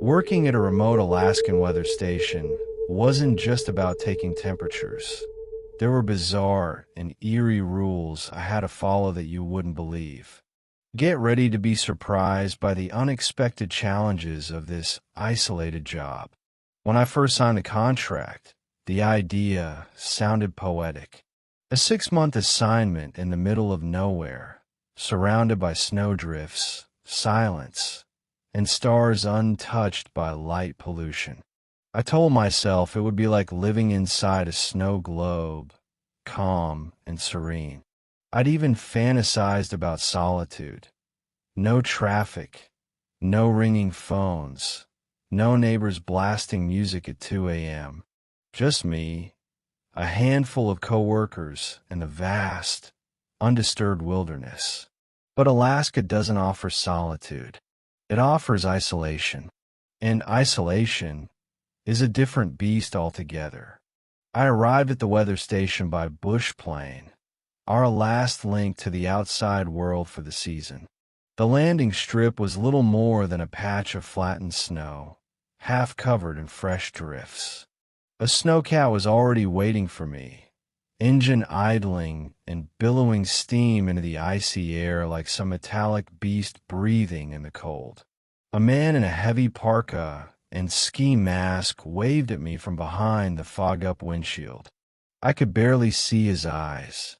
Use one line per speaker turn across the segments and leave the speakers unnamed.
Working at a remote Alaskan weather station wasn't just about taking temperatures. There were bizarre and eerie rules I had to follow that you wouldn't believe. Get ready to be surprised by the unexpected challenges of this isolated job. When I first signed the contract, the idea sounded poetic. A 6-month assignment in the middle of nowhere, surrounded by snowdrifts, silence, and stars untouched by light pollution. I told myself it would be like living inside a snow globe, calm and serene. I'd even fantasized about solitude. No traffic, no ringing phones, no neighbors blasting music at 2 a.m. Just me, a handful of coworkers, and the vast, undisturbed wilderness. But Alaska doesn't offer solitude. It offers isolation. And isolation is a different beast altogether. I arrived at the weather station by bush plane, our last link to the outside world for the season. The landing strip was little more than a patch of flattened snow, half covered in fresh drifts. A snowcat was already waiting for me, engine idling and billowing steam into the icy air like some metallic beast breathing in the cold. A man in a heavy parka and ski mask waved at me from behind the fog-up windshield. I could barely see his eyes.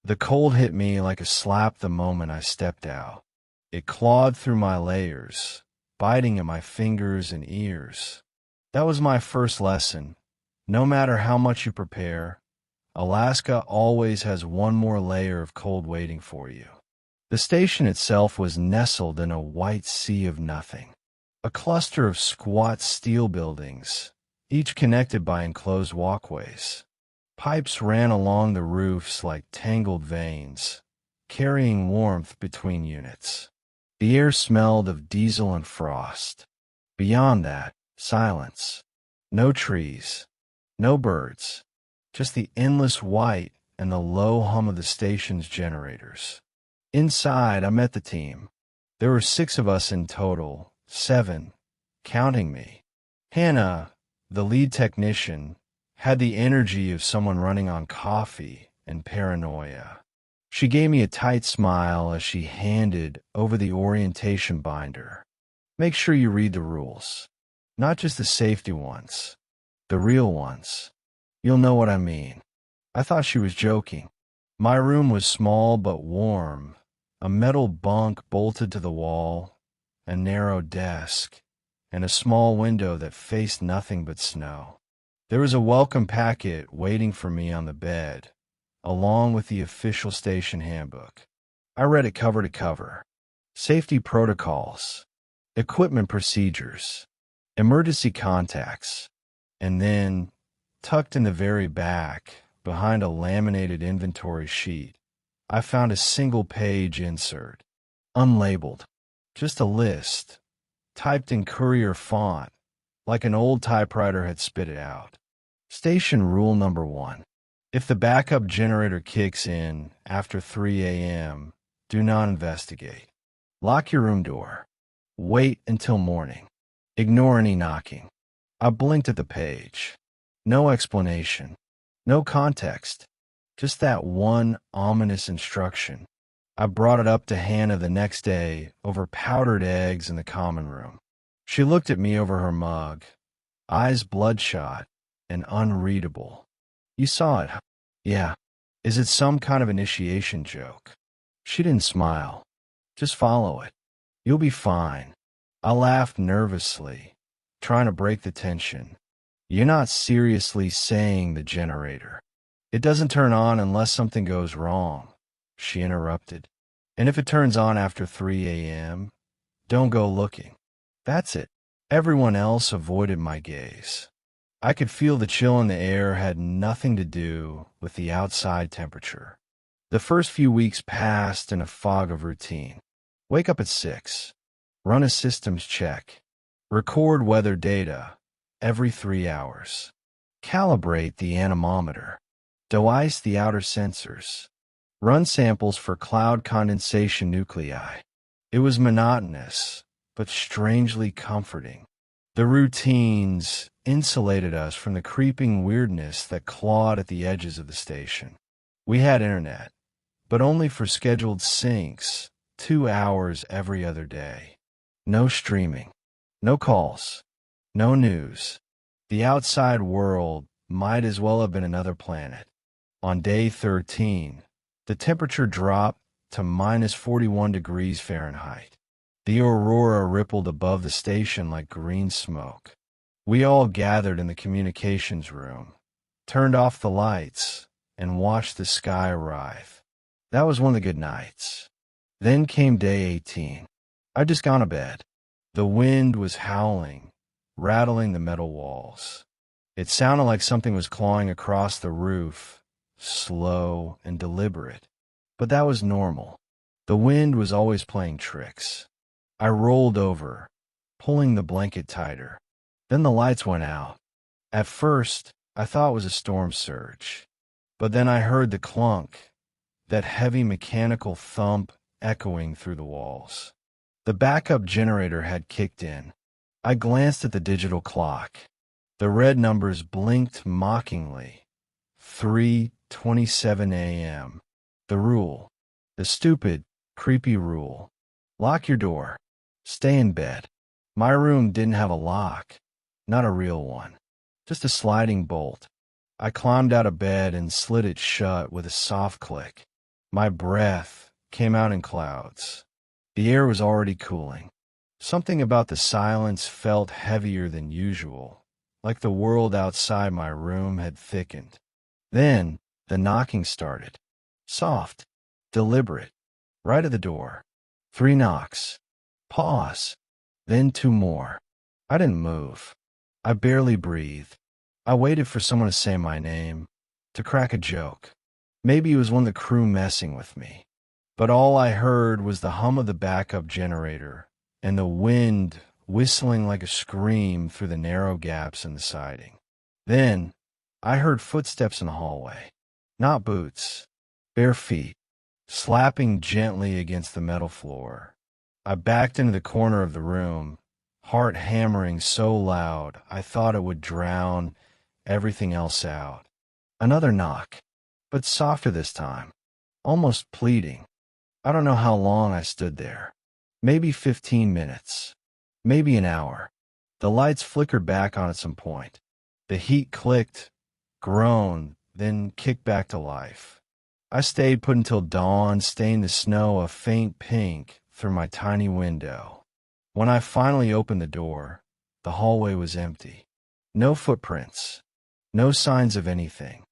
The cold hit me like a slap the moment I stepped out. It clawed through my layers, biting at my fingers and ears. That was my first lesson. No matter how much you prepare, Alaska always has one more layer of cold waiting for you. The station itself was nestled in a white sea of nothing. A cluster of squat steel buildings, each connected by enclosed walkways. Pipes ran along the roofs like tangled veins, carrying warmth between units. The air smelled of diesel and frost. Beyond that, silence. No trees, no birds, just the endless white and the low hum of the station's generators. Inside, I met the team. There were 6 of us in total, 7, counting me. Hannah, the lead technician, had the energy of someone running on coffee and paranoia. She gave me a tight smile as she handed over the orientation binder. Make sure you read the rules. Not just the safety ones, the real ones. You'll know what I mean. I thought she was joking. My room was small but warm, a metal bunk bolted to the wall, a narrow desk, and a small window that faced nothing but snow. There was a welcome packet waiting for me on the bed, along with the official station handbook. I read it cover to cover. Safety protocols, equipment procedures, emergency contacts, and then, tucked in the very back, behind a laminated inventory sheet, I found a single-page insert, unlabeled, just a list, typed in courier font, like an old typewriter had spit it out. Station rule number 1. If the backup generator kicks in after 3 a.m., do not investigate. Lock your room door. Wait until morning. Ignore any knocking. I blinked at the page. No explanation. No context. Just that one ominous instruction. I brought it up to Hannah the next day over powdered eggs in the common room. She looked at me over her mug, eyes bloodshot and unreadable. You saw it, huh? Yeah. Is it some kind of initiation joke? She didn't smile. Just follow it. You'll be fine. I laughed nervously, trying to break the tension. You're not seriously saying the generator. It doesn't turn on unless something goes wrong, she interrupted. And if it turns on after 3 a.m., don't go looking. That's it. Everyone else avoided my gaze. I could feel the chill in the air had nothing to do with the outside temperature. The first few weeks passed in a fog of routine. Wake up at 6. Run a systems check. Record weather data every 3 hours. Calibrate the anemometer. De-ice the outer sensors. Run samples for cloud condensation nuclei. It was monotonous, but strangely comforting. The routines insulated us from the creeping weirdness that clawed at the edges of the station. We had internet, but only for scheduled syncs, 2 hours every other day. No streaming, no calls, no news. The outside world might as well have been another planet. On day 13, the temperature dropped to minus 41 degrees Fahrenheit. The aurora rippled above the station like green smoke. We all gathered in the communications room, turned off the lights, and watched the sky writhe. That was one of the good nights. Then came day 18. I'd just gone to bed. The wind was howling, rattling the metal walls. It sounded like something was clawing across the roof, slow and deliberate. But that was normal. The wind was always playing tricks. I rolled over, pulling the blanket tighter. Then the lights went out. At first, I thought it was a storm surge. But then I heard the clunk, that heavy mechanical thump echoing through the walls. The backup generator had kicked in. I glanced at the digital clock. The red numbers blinked mockingly. 3:27 a.m. The rule. The stupid, creepy rule. Lock your door. Stay in bed. My room didn't have a lock. Not a real one. Just a sliding bolt. I climbed out of bed and slid it shut with a soft click. My breath came out in clouds. The air was already cooling. Something about the silence felt heavier than usual, like the world outside my room had thickened. Then the knocking started. Soft, deliberate, right at the door. 3 knocks. Pause. Then 2 more. I didn't move. I barely breathed. I waited for someone to say my name, to crack a joke. Maybe it was one of the crew messing with me. But all I heard was the hum of the backup generator and the wind whistling like a scream through the narrow gaps in the siding. Then I heard footsteps in the hallway. Not boots, bare feet, slapping gently against the metal floor. I backed into the corner of the room, heart hammering so loud I thought it would drown everything else out. Another knock, but softer this time, almost pleading. I don't know how long I stood there. Maybe 15 minutes. Maybe an hour. The lights flickered back on at some point. The heat clicked, groaned, then kicked back to life. I stayed put until dawn stained the snow a faint pink through my tiny window. When I finally opened the door, the hallway was empty. No footprints. No signs of anything.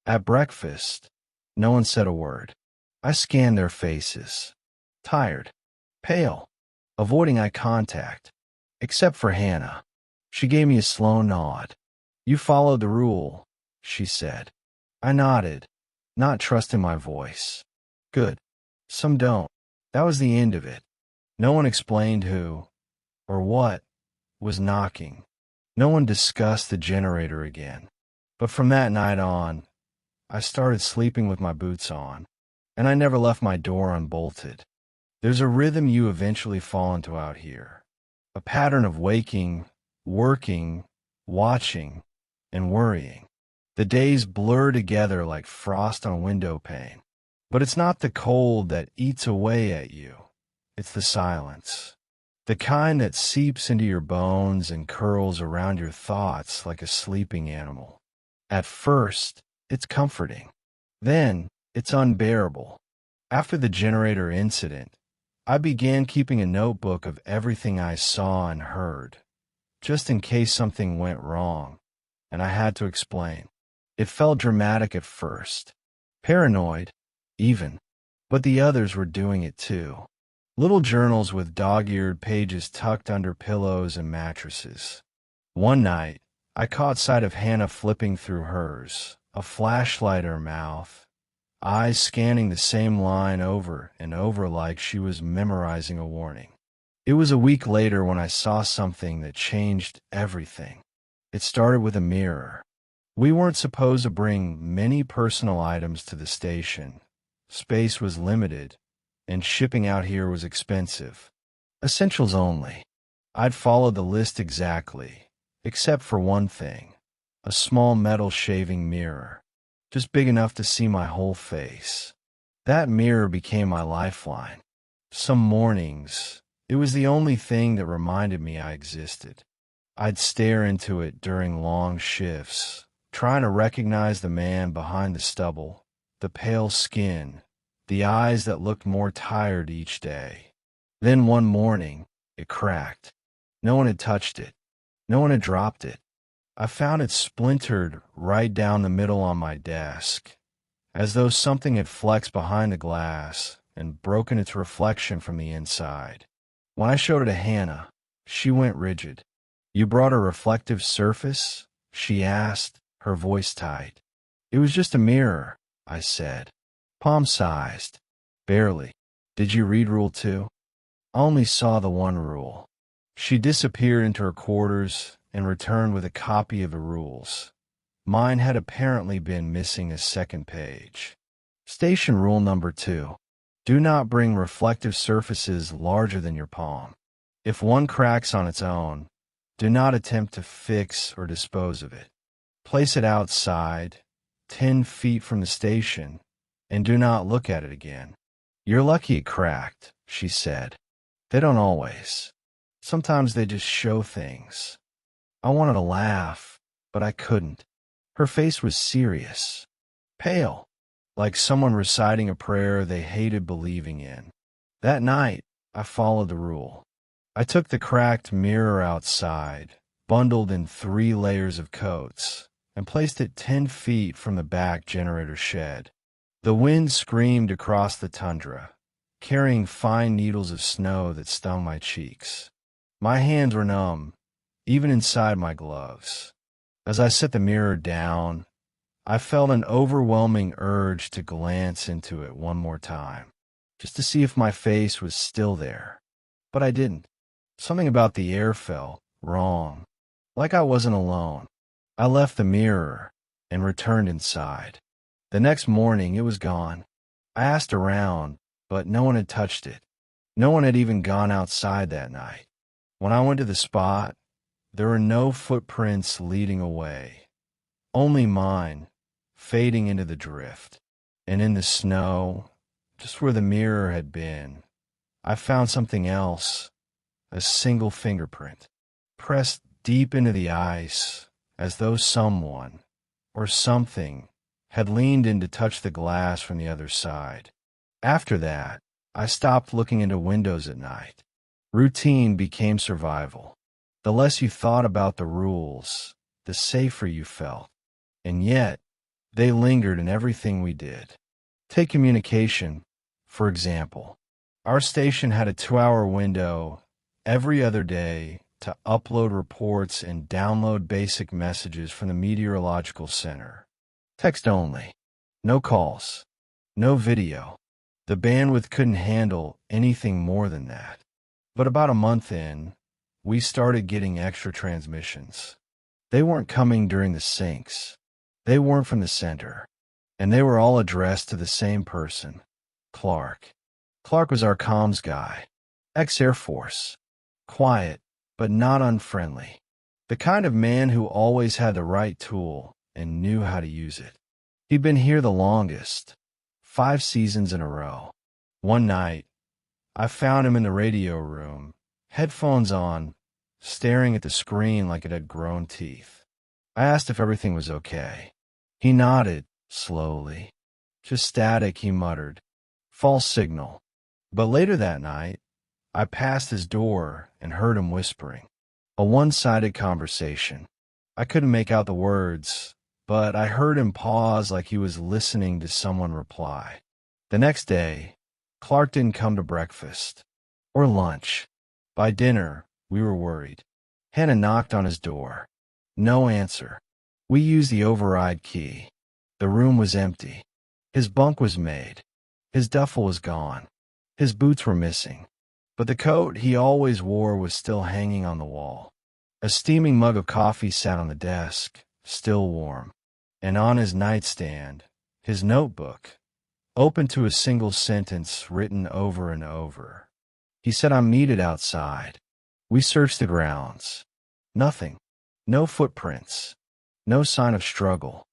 At breakfast, no one said a word. I scanned their faces. Tired. Pale. Avoiding eye contact. Except for Hannah. She gave me a slow nod. "You followed the rule," she said. I nodded, not trusting my voice. Good. Some don't. That was the end of it. No one explained who, or what, was knocking. No one discussed the generator again. But from that night on, I started sleeping with my boots on, and I never left my door unbolted. There's a rhythm you eventually fall into out here. A pattern of waking, working, watching, and worrying. The days blur together like frost on a window pane. But it's not the cold that eats away at you. It's the silence. The kind that seeps into your bones and curls around your thoughts like a sleeping animal. At first, it's comforting. Then, it's unbearable. After the generator incident, I began keeping a notebook of everything I saw and heard, just in case something went wrong, and I had to explain. It felt dramatic at first, paranoid, even, but the others were doing it too. Little journals with dog-eared pages tucked under pillows and mattresses. One night, I caught sight of Hannah flipping through hers, a flashlight in her mouth, eyes scanning the same line over and over like she was memorizing a warning. It was a week later when I saw something that changed everything. It started with a mirror. We weren't supposed to bring many personal items to the station. Space was limited, and shipping out here was expensive. Essentials only. I'd followed the list exactly, except for one thing, a small metal shaving mirror, just big enough to see my whole face. That mirror became my lifeline. Some mornings, it was the only thing that reminded me I existed. I'd stare into it during long shifts, trying to recognize the man behind the stubble, the pale skin, the eyes that looked more tired each day. Then one morning, it cracked. No one had touched it. No one had dropped it. I found it splintered right down the middle on my desk, as though something had flexed behind the glass and broken its reflection from the inside. When I showed it to Hannah, she went rigid. "You brought a reflective surface?" she asked, her voice tight. "It was just a mirror," I said. Palm-sized. "Barely. Did you read Rule 2? "I only saw the one rule." She disappeared into her quarters and returned with a copy of the rules. Mine had apparently been missing a second page. Station Rule number 2. Do not bring reflective surfaces larger than your palm. If one cracks on its own, do not attempt to fix or dispose of it. Place it outside, 10 feet from the station, and do not look at it again. "You're lucky it cracked," she said. "They don't always. Sometimes they just show things." I wanted to laugh, but I couldn't. Her face was serious, pale, like someone reciting a prayer they hated believing in. That night, I followed the rule. I took the cracked mirror outside, bundled in 3 layers of coats, and placed it 10 feet from the back generator shed. The wind screamed across the tundra, carrying fine needles of snow that stung my cheeks. My hands were numb, even inside my gloves. As I set the mirror down, I felt an overwhelming urge to glance into it one more time, just to see if my face was still there. But I didn't. Something about the air felt wrong, like I wasn't alone. I left the mirror and returned inside. The next morning, it was gone. I asked around, but no one had touched it. No one had even gone outside that night. When I went to the spot, there were no footprints leading away, only mine, fading into the drift. And in the snow, just where the mirror had been, I found something else, a single fingerprint, pressed deep into the ice, as though someone, or something, had leaned in to touch the glass from the other side. After that, I stopped looking into windows at night. Routine became survival. The less you thought about the rules, the safer you felt. And yet, they lingered in everything we did. Take communication, for example. Our station had a 2-hour window every other day to upload reports and download basic messages from the meteorological center. Text only. No calls. No video. The bandwidth couldn't handle anything more than that. But about a month in, we started getting extra transmissions. They weren't coming during the syncs. They weren't from the center. And they were all addressed to the same person, Clark. Clark was our comms guy, ex-Air Force. Quiet, but not unfriendly. The kind of man who always had the right tool and knew how to use it. He'd been here the longest, 5 seasons in a row. One night, I found him in the radio room, headphones on, staring at the screen like it had grown teeth. I asked if everything was okay. He nodded, slowly. "Just static," he muttered. "False signal." But later that night, I passed his door and heard him whispering. A one-sided conversation. I couldn't make out the words, but I heard him pause like he was listening to someone reply. The next day, Clark didn't come to breakfast or lunch. By dinner, we were worried. Hannah knocked on his door. No answer. We used the override key. The room was empty. His bunk was made. His duffel was gone. His boots were missing. But the coat he always wore was still hanging on the wall. A steaming mug of coffee sat on the desk, still warm. And on his nightstand, his notebook, open to a single sentence written over and over. He said, "I'm needed outside." We searched the grounds. Nothing. No footprints. No sign of struggle.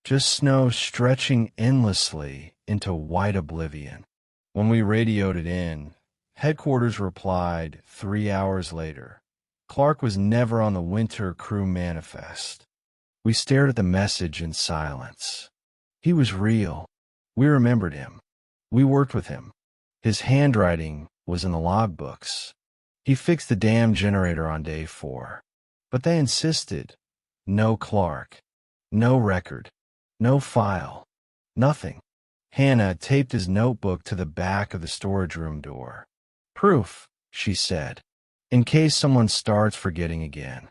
Just snow stretching endlessly into white oblivion. When we radioed it in, headquarters replied 3 hours later. Clark was never on the winter crew manifest. We stared at the message in silence. He was real. We remembered him. We worked with him. His handwriting was in the logbooks. He fixed the damn generator on day 4. But they insisted. No Clark. No record. No file. Nothing. Hannah taped his notebook to the back of the storage room door. Proof, she said, in case someone starts forgetting again.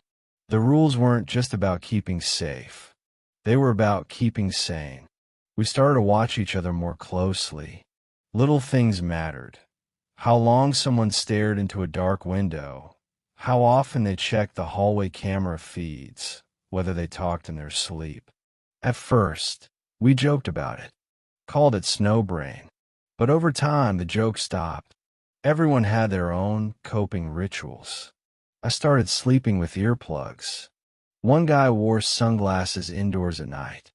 The rules weren't just about keeping safe. They were about keeping sane. We started to watch each other more closely. Little things mattered. How long someone stared into a dark window. How often they checked the hallway camera feeds, whether they talked in their sleep. At first, we joked about it, called it snowbrain. But over time, the joke stopped. Everyone had their own coping rituals. I started sleeping with earplugs. One guy wore sunglasses indoors at night.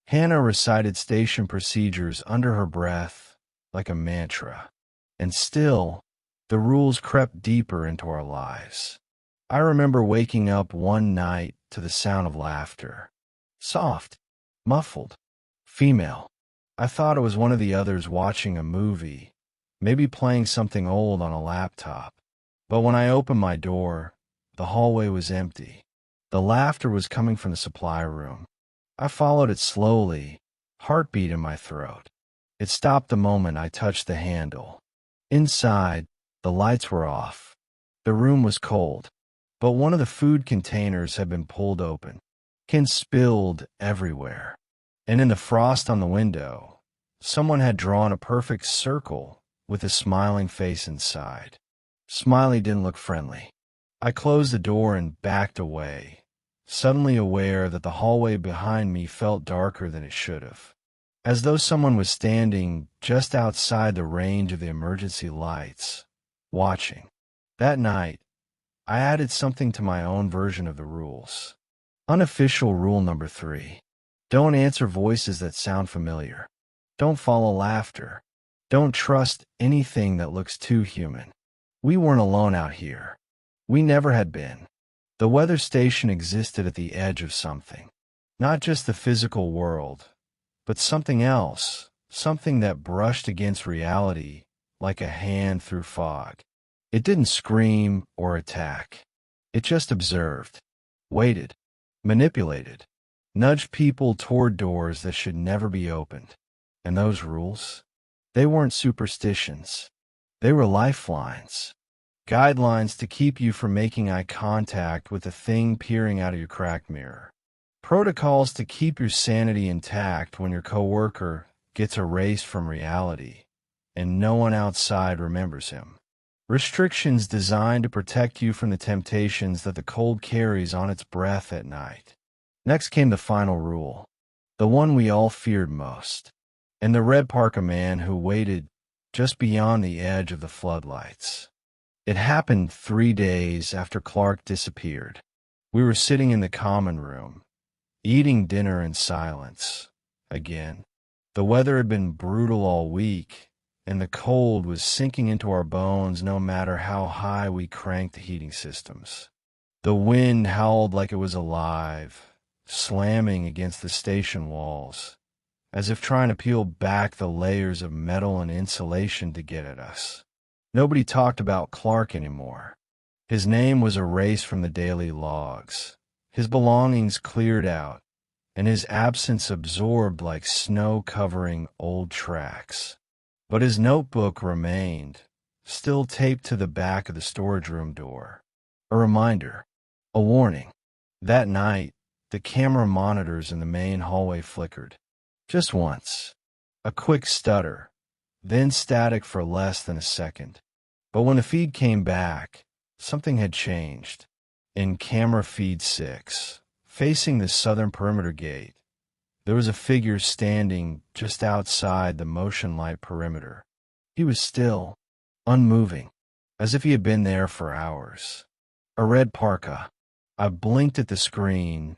Hannah recited station procedures under her breath like a mantra. And still, the rules crept deeper into our lives. I remember waking up one night to the sound of laughter. Soft, muffled, female. I thought it was one of the others watching a movie, maybe playing something old on a laptop. But when I opened my door, the hallway was empty. The laughter was coming from the supply room. I followed it slowly, heartbeat in my throat. It stopped the moment I touched the handle. Inside, the lights were off. The room was cold, but one of the food containers had been pulled open. Cans spilled everywhere. And in the frost on the window, someone had drawn a perfect circle with a smiling face inside. Smiley didn't look friendly. I closed the door and backed away, suddenly aware that the hallway behind me felt darker than it should have, as though someone was standing just outside the range of the emergency lights, watching. That night, I added something to my own version of the rules. Unofficial rule number 3. Don't answer voices that sound familiar. Don't follow laughter. Don't trust anything that looks too human. We weren't alone out here. We never had been. The weather station existed at the edge of something. Not just the physical world, but something else, something that brushed against reality like a hand through fog. It didn't scream or attack. It just observed, waited, manipulated, nudged people toward doors that should never be opened. And those rules? They weren't superstitions. They were lifelines. Guidelines to keep you from making eye contact with the thing peering out of your cracked mirror. Protocols to keep your sanity intact when your coworker gets erased from reality and no one outside remembers him. Restrictions designed to protect you from the temptations that the cold carries on its breath at night. Next came the final rule, the one we all feared most. In the red parka man who waited just beyond the edge of the floodlights. It happened 3 days after Clark disappeared. We were sitting in the common room, eating dinner in silence. Again, the weather had been brutal all week, and the cold was sinking into our bones no matter how high we cranked the heating systems. The wind howled like it was alive, slamming against the station walls, as if trying to peel back the layers of metal and insulation to get at us. Nobody talked about Clark anymore. His name was erased from the daily logs. His belongings cleared out, and his absence absorbed like snow covering old tracks. But his notebook remained, still taped to the back of the storage room door. A reminder, a warning. That night, the camera monitors in the main hallway flickered. Just once. A quick stutter, then static for less than a second. But when the feed came back, something had changed. In camera feed 6, facing the southern perimeter gate, there was a figure standing just outside the motion light perimeter. He was still, unmoving, as if he had been there for hours. A red parka. I blinked at the screen,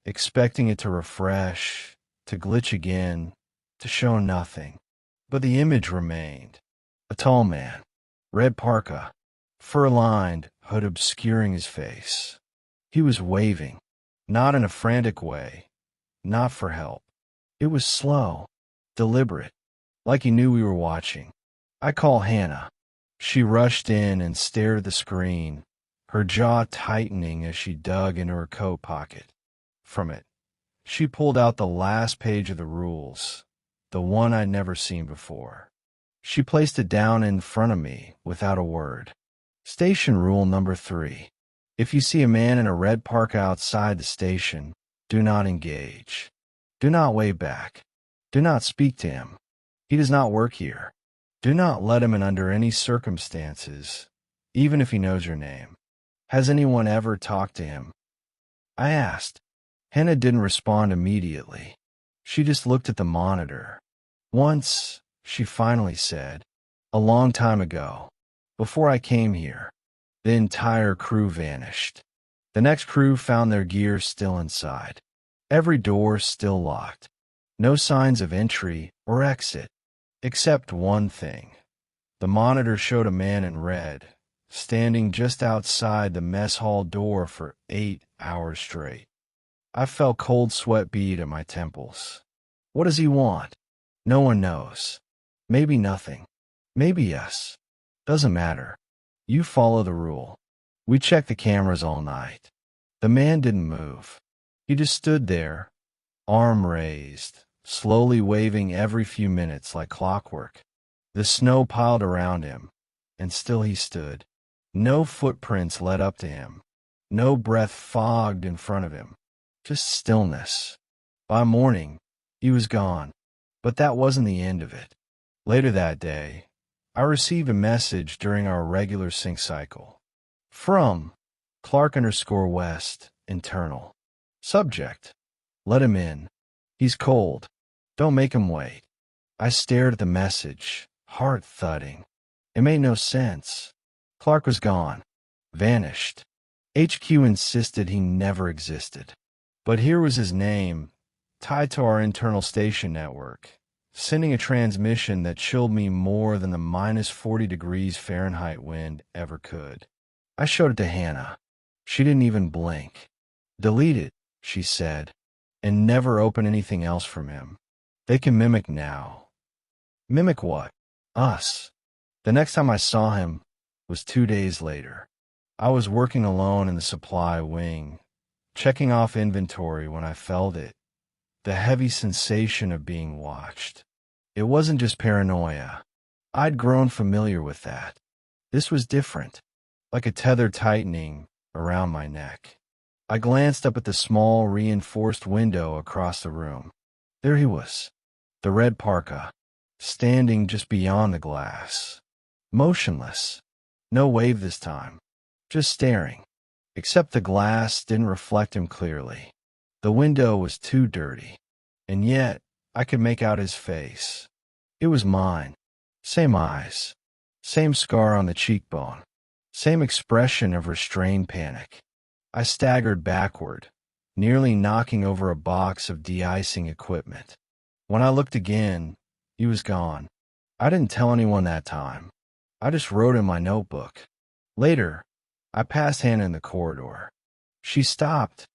expecting it to refresh, to glitch again, to show nothing. But the image remained. A tall man, red parka, fur-lined, hood obscuring his face. He was waving, not in a frantic way, not for help. It was slow, deliberate, like he knew we were watching. I call Hannah. She rushed in and stared at the screen, her jaw tightening as she dug into her coat pocket. From it, she pulled out the last page of the rules, the one I'd never seen before. She placed it down in front of me without a word. Station rule number 3. If you see a man in a red parka outside the station, do not engage. Do not wave back. Do not speak to him. He does not work here. Do not let him in under any circumstances, even if he knows your name. Has anyone ever talked to him? I asked. Hannah didn't respond immediately. She just looked at the monitor. Once, she finally said, a long time ago, before I came here, the entire crew vanished. The next crew found their gear still inside. Every door still locked. No signs of entry or exit, except one thing. The monitor showed a man in red, standing just outside the mess hall door for 8 hours straight. I felt cold sweat bead at my temples. What does he want? No one knows. Maybe nothing. Maybe yes. Doesn't matter. You follow the rule. We checked the cameras all night. The man didn't move. He just stood there, arm raised, slowly waving every few minutes like clockwork. The snow piled around him, and still he stood. No footprints led up to him. No breath fogged in front of him. Just stillness. By morning, he was gone. But that wasn't the end of it. Later that day, I received a message during our regular sync cycle. From Clark_West, internal. Subject: let him in. He's cold. Don't make him wait. I stared at the message, heart thudding. It made no sense. Clark was gone. Vanished. HQ insisted he never existed. But here was his name, tied to our internal station network, sending a transmission that chilled me more than the -40 degrees Fahrenheit wind ever could. I showed it to Hannah. She didn't even blink. Delete it, she said, and never open anything else from him. They can mimic now. Mimic what? Us. The next time I saw him was 2 days later. I was working alone in the supply wing, checking off inventory when I felt it. The heavy sensation of being watched. It wasn't just paranoia. I'd grown familiar with that. This was different, like a tether tightening around my neck. I glanced up at the small, reinforced window across the room. There he was, the red parka, standing just beyond the glass. Motionless. No wave this time. Just staring. Except the glass didn't reflect him clearly. The window was too dirty. And yet, I could make out his face. It was mine. Same eyes. Same scar on the cheekbone. Same expression of restrained panic. I staggered backward, nearly knocking over a box of de-icing equipment. When I looked again, he was gone. I didn't tell anyone that time. I just wrote in my notebook. Later, I passed Hannah in the corridor. She stopped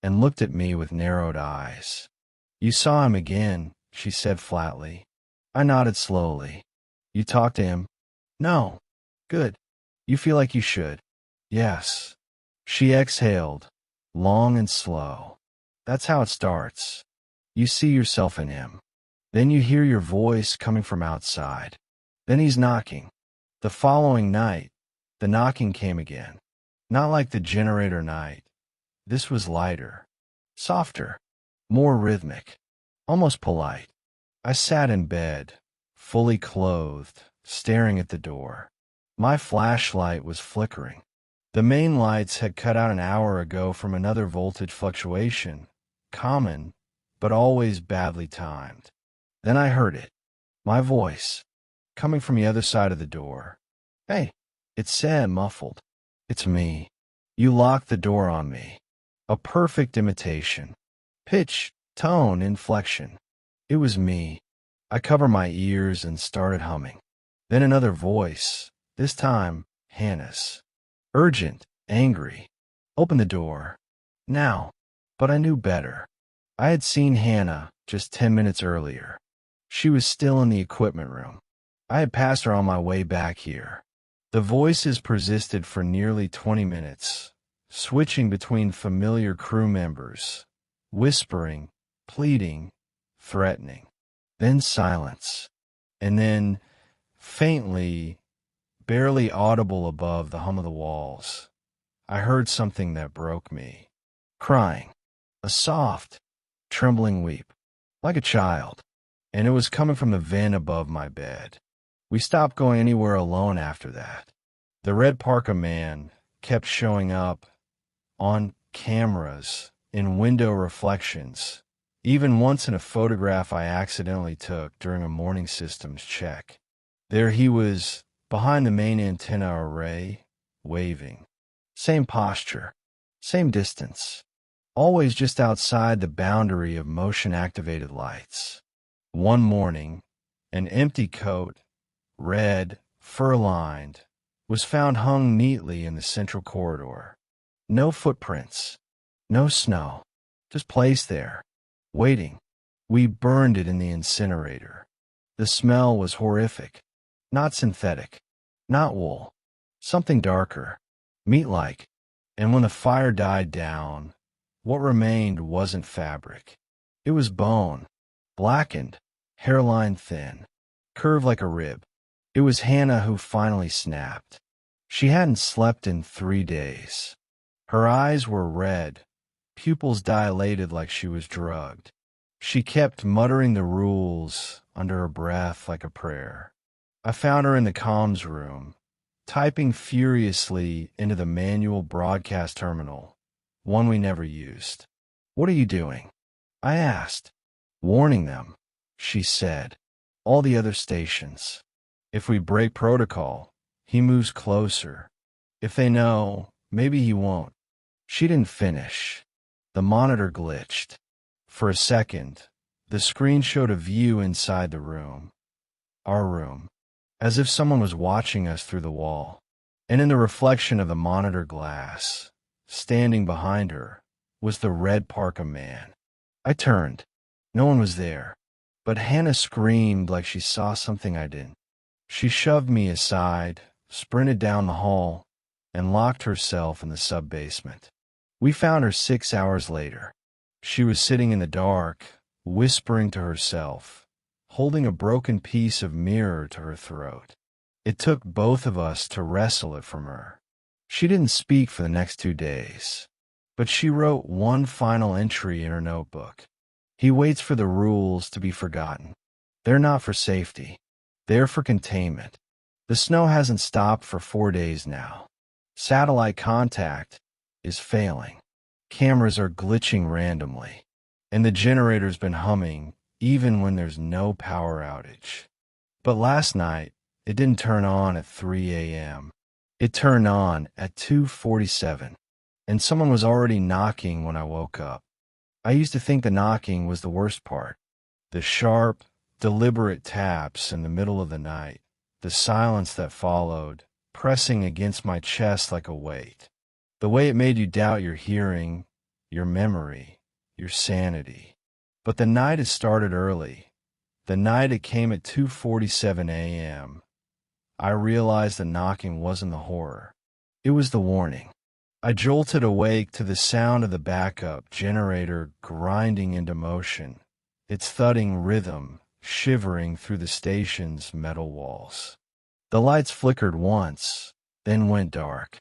and looked at me with narrowed eyes. You saw him again, she said flatly. I nodded slowly. You talked to him? No. Good. You feel like you should? Yes. She exhaled, long and slow. That's how it starts. You see yourself in him. Then you hear your voice coming from outside. Then he's knocking. The following night, the knocking came again. Not like the generator night. This was lighter, softer, more rhythmic, almost polite. I sat in bed, fully clothed, staring at the door. My flashlight was flickering. The main lights had cut out an hour ago from another voltage fluctuation, common, but always badly timed. Then I heard it, my voice, coming from the other side of the door. Hey, it said, muffled. It's me. You locked the door on me. A perfect imitation. Pitch, tone, inflection. It was me. I covered my ears and started humming. Then another voice, this time Hannah's. Urgent, angry. Open the door. Now. But I knew better. I had seen Hannah just 10 minutes earlier. She was still in the equipment room. I had passed her on my way back here. The voices persisted for nearly 20 minutes, switching between familiar crew members, whispering, pleading, threatening. Then silence. And then, faintly, barely audible above the hum of the walls, I heard something that broke me. Crying. A soft, trembling weep. Like a child. And it was coming from the vent above my bed. We stopped going anywhere alone after that. The red parka man kept showing up on cameras, in window reflections, even once in a photograph I accidentally took during a morning systems check. There he was, behind the main antenna array, waving. Same posture, same distance, always just outside the boundary of motion-activated lights. One morning, an empty coat, red, fur-lined, was found hung neatly in the central corridor. No footprints, no snow, just placed there, waiting. We burned it in the incinerator. The smell was horrific, not synthetic, not wool, something darker, meat-like. And when the fire died down, what remained wasn't fabric. It was bone, blackened, hairline thin, curved like a rib. It was Hannah who finally snapped. She hadn't slept in 3 days. Her eyes were red, pupils dilated like she was drugged. She kept muttering the rules under her breath like a prayer. I found her in the comms room, typing furiously into the manual broadcast terminal, one we never used. "What are you doing?" I asked. "Warning them," she said. "All the other stations. If we break protocol, he moves closer. If they know, maybe he won't." She didn't finish. The monitor glitched. For a second, the screen showed a view inside the room. Our room. As if someone was watching us through the wall. And in the reflection of the monitor glass, standing behind her, was the red parka man. I turned. No one was there. But Hannah screamed like she saw something I didn't. She shoved me aside, sprinted down the hall, and locked herself in the sub-basement. We found her 6 hours later. She was sitting in the dark, whispering to herself, holding a broken piece of mirror to her throat. It took both of us to wrestle it from her. She didn't speak for the next 2 days, but she wrote one final entry in her notebook. He waits for the rules to be forgotten. They're not for safety. They're for containment. The snow hasn't stopped for 4 days now. Satellite contact is failing. Cameras are glitching randomly. And the generator's been humming even when there's no power outage. But last night, it didn't turn on at 3 a.m. It turned on at 2:47, and someone was already knocking when I woke up. I used to think the knocking was the worst part. The sharp, deliberate taps in the middle of the night, the silence that followed, pressing against my chest like a weight. The way it made you doubt your hearing, your memory, your sanity. But the night it started early. The night it came at 2:47 a.m. I realized the knocking wasn't the horror. It was the warning. I jolted awake to the sound of the backup generator grinding into motion, its thudding rhythm shivering through the station's metal walls. The lights flickered once, then went dark.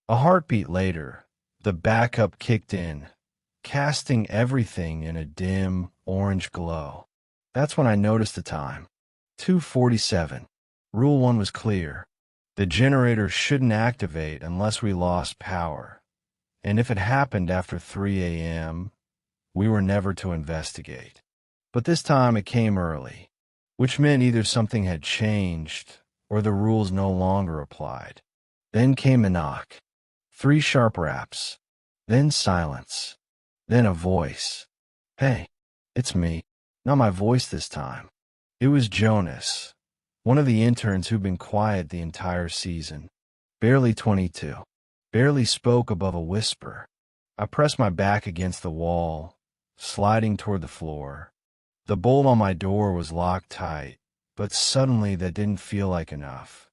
A heartbeat later, the backup kicked in, casting everything in a dim, orange glow. That's when I noticed the time. 2:47. Rule 1 was clear. The generator shouldn't activate unless we lost power. And if it happened after 3 a.m., we were never to investigate. But this time it came early, which meant either something had changed or the rules no longer applied. Then came a knock. 3 sharp raps. Then silence. Then a voice. Hey, it's me. Not my voice this time. It was Jonas, one of the interns who'd been quiet the entire season. Barely 22. Barely spoke above a whisper. I pressed my back against the wall, sliding toward the floor. The bolt on my door was locked tight, but suddenly that didn't feel like enough.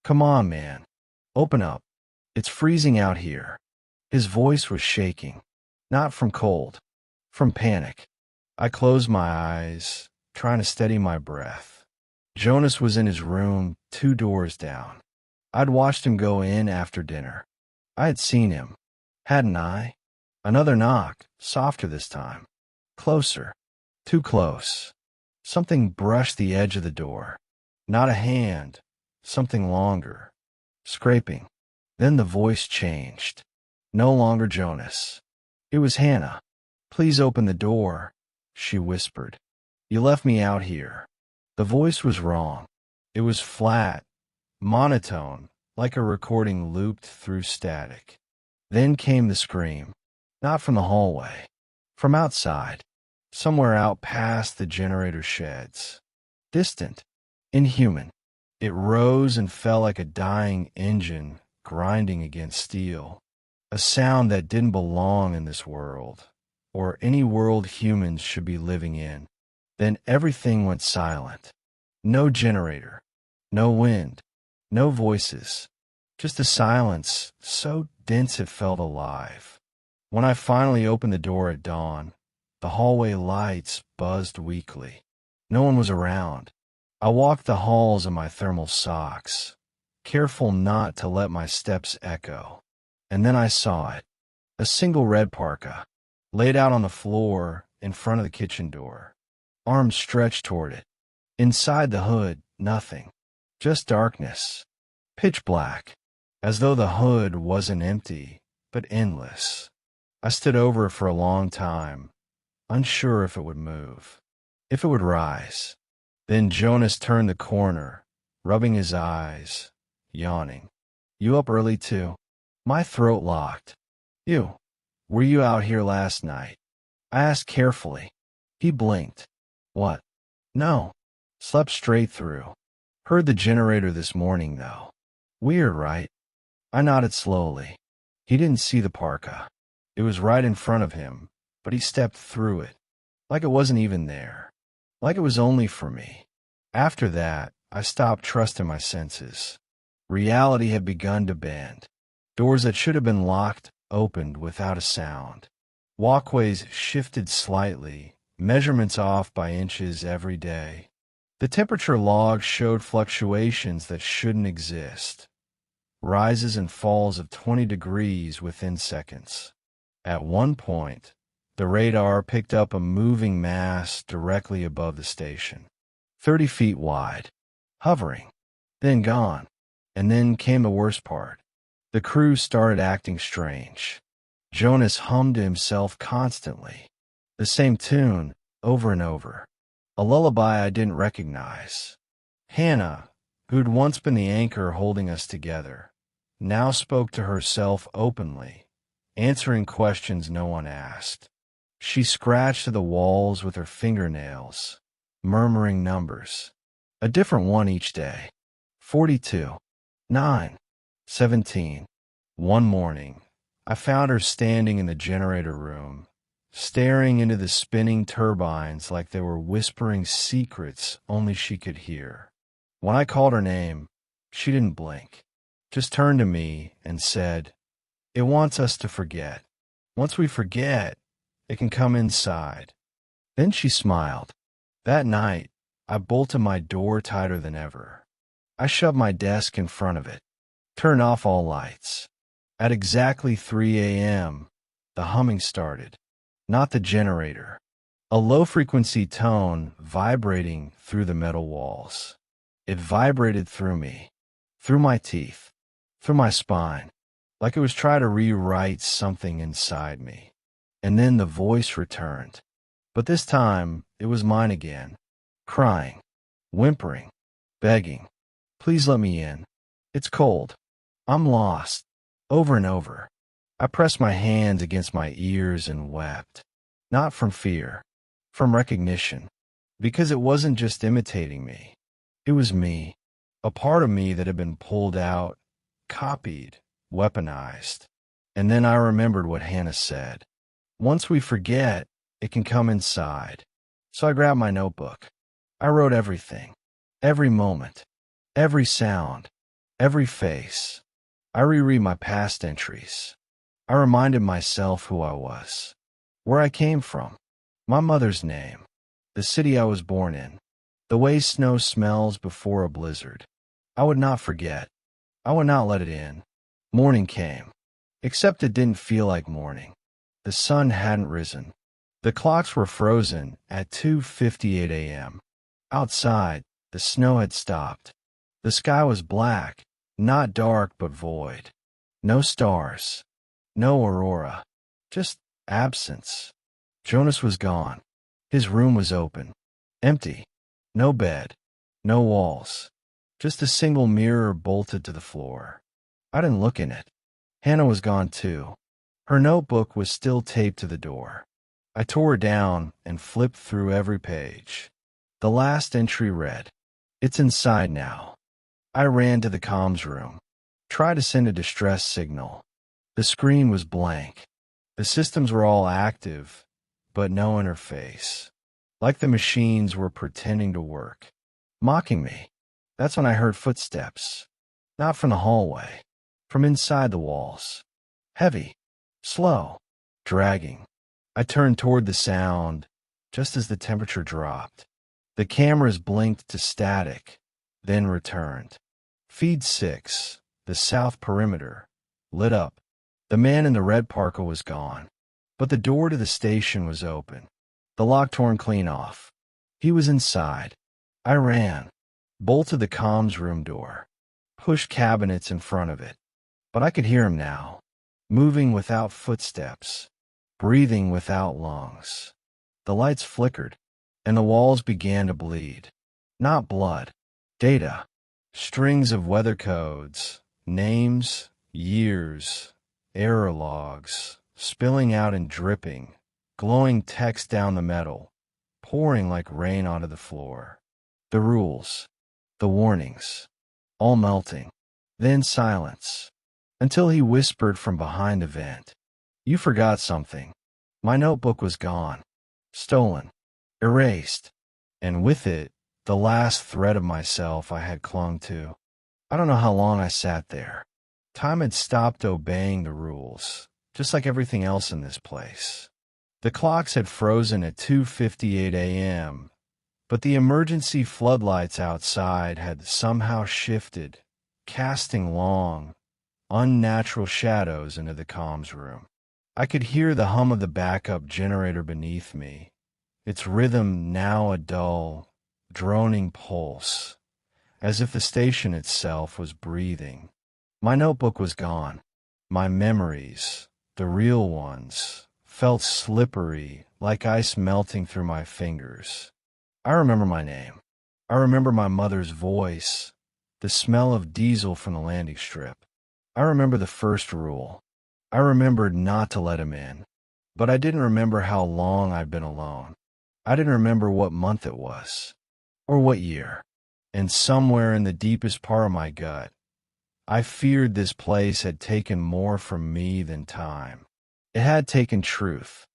Come on, man. Open up. It's freezing out here. His voice was shaking. Not from cold. From panic. I closed my eyes, trying to steady my breath. Jonas was in his room, 2 doors down. I'd watched him go in after dinner. I had seen him, hadn't I? Another knock, softer this time. Closer. Too close. Something brushed the edge of the door. Not a hand, something longer. Scraping. Then the voice changed. No longer Jonas. It was Hannah. Please open the door, she whispered. You left me out here. The voice was wrong. It was flat, monotone, like a recording looped through static. Then came the scream. Not from the hallway. From outside. Somewhere out past the generator sheds. Distant. Inhuman. It rose and fell like a dying engine grinding against steel. A sound that didn't belong in this world, or any world humans should be living in. Then everything went silent. No generator. No wind. No voices. Just a silence so dense it felt alive. When I finally opened the door at dawn, the hallway lights buzzed weakly. No one was around. I walked the halls in my thermal socks, careful not to let my steps echo. And then I saw it. A single red parka, laid out on the floor in front of the kitchen door. Arms stretched toward it. Inside the hood, nothing. Just darkness. Pitch black. As though the hood wasn't empty, but endless. I stood over it for a long time, unsure if it would move, if it would rise. Then Jonas turned the corner, rubbing his eyes, yawning. You up early too? My throat locked. Were you out here last night? I asked carefully. He blinked. What? No. Slept straight through. Heard the generator this morning, though. Weird, right? I nodded slowly. He didn't see the parka. It was right in front of him, but he stepped through it, like it wasn't even there, like it was only for me. After that, I stopped trusting my senses. Reality had begun to bend. Doors that should have been locked opened without a sound. Walkways shifted slightly, measurements off by inches every day. The temperature log showed fluctuations that shouldn't exist. Rises and falls of 20 degrees within seconds. At one point, the radar picked up a moving mass directly above the station, 30 feet wide, hovering, then gone. And then came the worst part. The crew started acting strange. Jonas hummed to himself constantly, the same tune over and over, a lullaby I didn't recognize. Hannah, who'd once been the anchor holding us together, now spoke to herself openly, answering questions no one asked. She scratched at the walls with her fingernails, murmuring numbers, a different one each day. 42, 9, 17. One morning, I found her standing in the generator room, staring into the spinning turbines like they were whispering secrets only she could hear. When I called her name, she didn't blink, just turned to me and said, "It wants us to forget. Once we forget, it can come inside." Then she smiled. That night, I bolted my door tighter than ever. I shoved my desk in front of it, turned off all lights. At exactly 3 a.m., the humming started. Not the generator. A low-frequency tone vibrating through the metal walls. It vibrated through me, through my teeth, through my spine, like it was trying to rewrite something inside me. And then the voice returned. But this time, it was mine again, crying, whimpering, begging. Please let me in. It's cold. I'm lost. over and over. I pressed my hands against my ears and wept. Not from fear, from recognition. Because it wasn't just imitating me. It was me. A part of me that had been pulled out, copied, weaponized. And then I remembered what Hannah said. Once we forget, it can come inside. So I grabbed my notebook. I wrote everything. Every moment. Every sound. Every face. I reread my past entries. I reminded myself who I was. Where I came from. My mother's name. The city I was born in. The way snow smells before a blizzard. I would not forget. I would not let it in. Morning came. Except it didn't feel like morning. The sun hadn't risen. The clocks were frozen at 2:58 a.m. Outside, the snow had stopped. The sky was black, not dark but void. No stars. No aurora. Just absence. Jonas was gone. His room was open. Empty. No bed. No walls. Just a single mirror bolted to the floor. I didn't look in it. Hannah was gone too. Her notebook was still taped to the door. I tore it down and flipped through every page. The last entry read, "It's inside now." I ran to the comms room. Tried to send a distress signal. The screen was blank. The systems were all active, but no interface. Like the machines were pretending to work. Mocking me. That's when I heard footsteps. Not from the hallway. From inside the walls. Heavy. Slow. Dragging. I turned toward the sound, just as the temperature dropped. The cameras blinked to static, then returned. Feed 6, the south perimeter, lit up. The man in the red parka was gone, but the door to the station was open. The lock torn clean off. He was inside. I ran, bolted the comms room door, pushed cabinets in front of it. But I could hear him now, moving without footsteps, breathing without lungs. The lights flickered, and the walls began to bleed. Not blood. Data. Strings of weather codes, names, years, error logs, spilling out and dripping, glowing text down the metal, pouring like rain onto the floor. The rules, the warnings, all melting. Then silence, until he whispered from behind the vent, "You forgot something." My notebook was gone, stolen, erased, and with it, the last thread of myself I had clung to. I don't know how long I sat there. Time had stopped obeying the rules, just like everything else in this place. The clocks had frozen at 2:58 a.m., but the emergency floodlights outside had somehow shifted, casting long, unnatural shadows into the comms room. I could hear the hum of the backup generator beneath me, its rhythm now a dull, droning pulse, as if the station itself was breathing. My notebook was gone. My memories, the real ones, felt slippery, like ice melting through my fingers. I remember my name. I remember my mother's voice, the smell of diesel from the landing strip. I remember the first rule. I remembered not to let him in. But I didn't remember how long I'd been alone. I didn't remember what month it was, or what year. And somewhere in the deepest part of my gut, I feared this place had taken more from me than time. It had taken truth.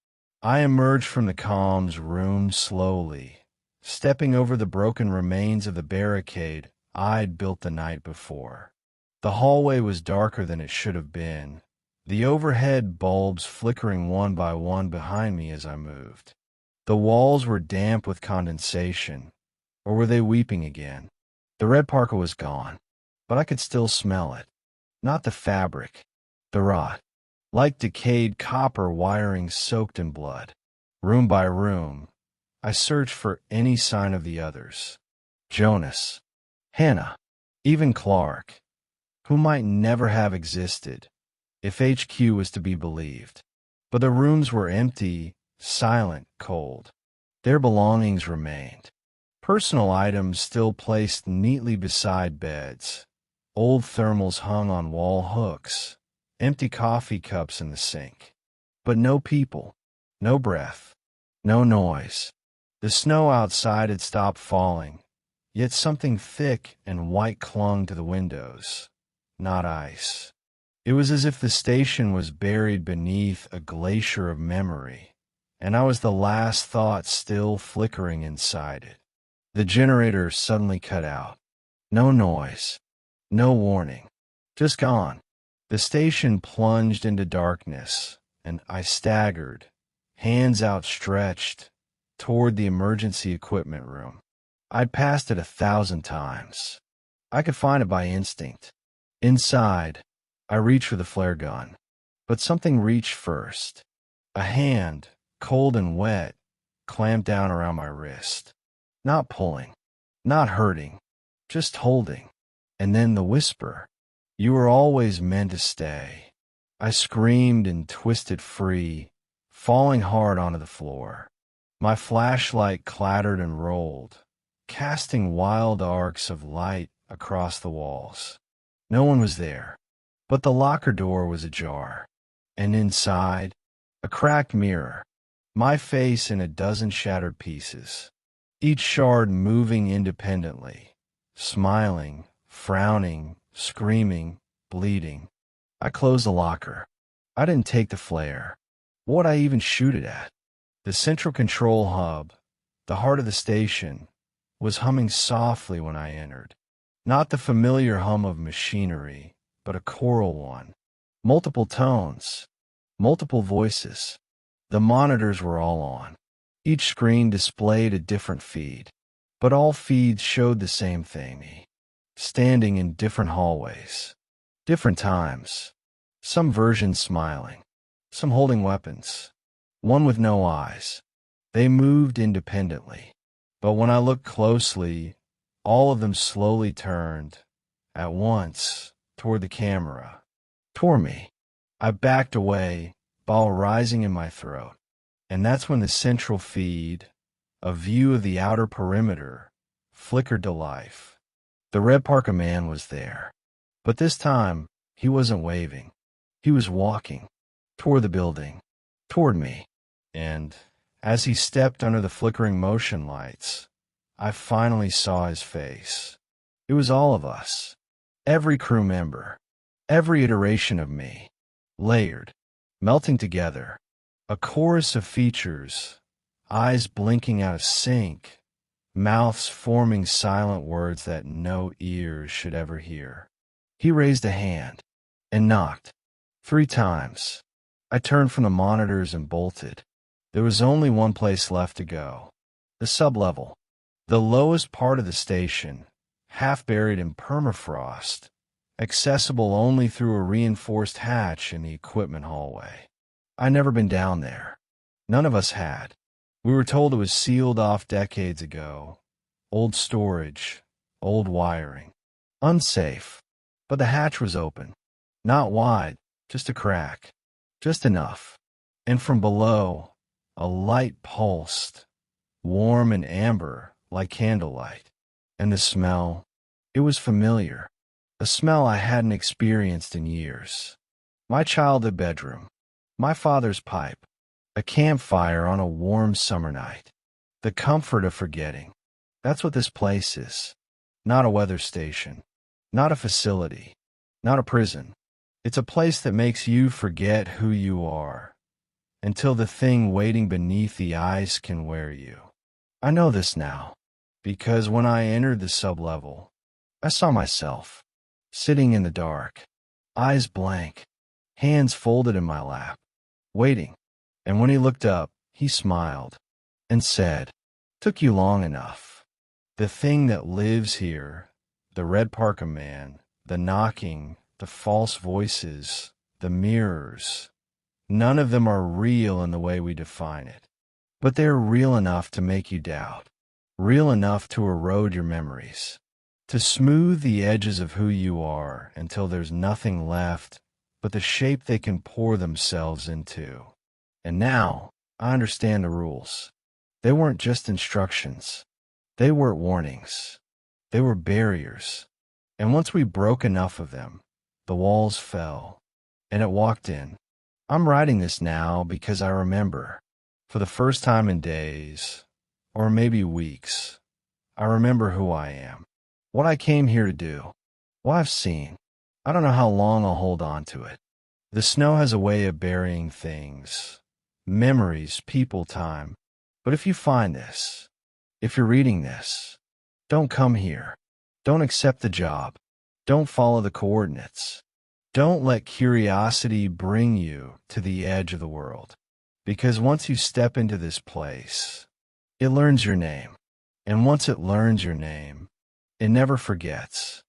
I emerged from the comms room slowly, stepping over the broken remains of the barricade I'd built the night before. The hallway was darker than it should have been, the overhead bulbs flickering one by one behind me as I moved. The walls were damp with condensation, or were they weeping again? The red parka was gone, but I could still smell it. Not the fabric, the rot, like decayed copper wiring soaked in blood. Room by room, I searched for any sign of the others. Jonas, Hannah, even Clark, who might never have existed, if HQ was to be believed. But the rooms were empty, silent, cold. Their belongings remained. Personal items still placed neatly beside beds. Old thermals hung on wall hooks. empty coffee cups in the sink. But no people, no breath, no noise. The snow outside had stopped falling, yet something thick and white clung to the windows, not ice. It was as if the station was buried beneath a glacier of memory, and I was the last thought still flickering inside it. The generator suddenly cut out. No noise, no warning, just gone. The station plunged into darkness, and I staggered, hands outstretched, toward the emergency equipment room. I'd passed it 1,000 times. I could find it by instinct. Inside, I reached for the flare gun, but something reached first. A hand, cold and wet, clamped down around my wrist. Not pulling, not hurting, just holding. And then the whisper, "You were always meant to stay." I screamed and twisted free, falling hard onto the floor. My flashlight clattered and rolled, casting wild arcs of light across the walls. No one was there, but the locker door was ajar, and inside, a cracked mirror, my face in a dozen shattered pieces, each shard moving independently, smiling, frowning, screaming, bleeding. I closed the locker. I didn't take the flare. What'd I even shoot it at? The central control hub, the heart of the station, was humming softly when I entered. Not the familiar hum of machinery, but a choral one. Multiple tones, multiple voices. The monitors were all on. Each screen displayed a different feed, but all feeds showed the same thing, me, standing in different hallways, different times, some versions smiling, some holding weapons, one with no eyes. They moved independently, but when I looked closely, all of them slowly turned, at once, toward the camera, toward me. I backed away, ball rising in my throat, and that's when the central feed, a view of the outer perimeter, flickered to life. The red parka man was there, but this time he wasn't waving. He was walking, toward the building, toward me, and as he stepped under the flickering motion lights, I finally saw his face. It was all of us, every crew member, every iteration of me, layered, melting together, a chorus of features, eyes blinking out of sync, mouths forming silent words that no ears should ever hear. He raised a hand and knocked 3 times. I turned from the monitors and bolted. There was only one place left to go, the sublevel, the lowest part of the station, half buried in permafrost, accessible only through a reinforced hatch in the equipment hallway. I'd never been down there. None of us had. We were told it was sealed off decades ago. Old storage, old wiring. Unsafe. But the hatch was open. Not wide, just a crack. Just enough. And from below, a light pulsed, warm and amber like candlelight. And the smell, it was familiar. A smell I hadn't experienced in years. My childhood bedroom. My father's pipe. A campfire on a warm summer night. The comfort of forgetting. That's what this place is. Not a weather station. Not a facility. Not a prison. It's a place that makes you forget who you are, until the thing waiting beneath the ice can wear you. I know this now, because when I entered the sublevel, I saw myself, sitting in the dark, eyes blank, hands folded in my lap, waiting. And when he looked up, he smiled and said, "Took you long enough." The thing that lives here, the red parka man, the knocking, the false voices, the mirrors, none of them are real in the way we define it. But they're real enough to make you doubt, real enough to erode your memories, to smooth the edges of who you are until there's nothing left but the shape they can pour themselves into. And now, I understand the rules. They weren't just instructions. They were warnings. They were barriers. And once we broke enough of them, the walls fell. and it walked in. I'm writing this now because I remember, for the first time in days, or maybe weeks, I remember who I am, what I came here to do, what I've seen. I don't know how long I'll hold on to it. The snow has a way of burying things, memories, people, time. But if you find this, if you're reading this, don't come here. Don't accept the job. Don't follow the coordinates. Don't let curiosity bring you to the edge of the world. Because once you step into this place, it learns your name. And once it learns your name, it never forgets.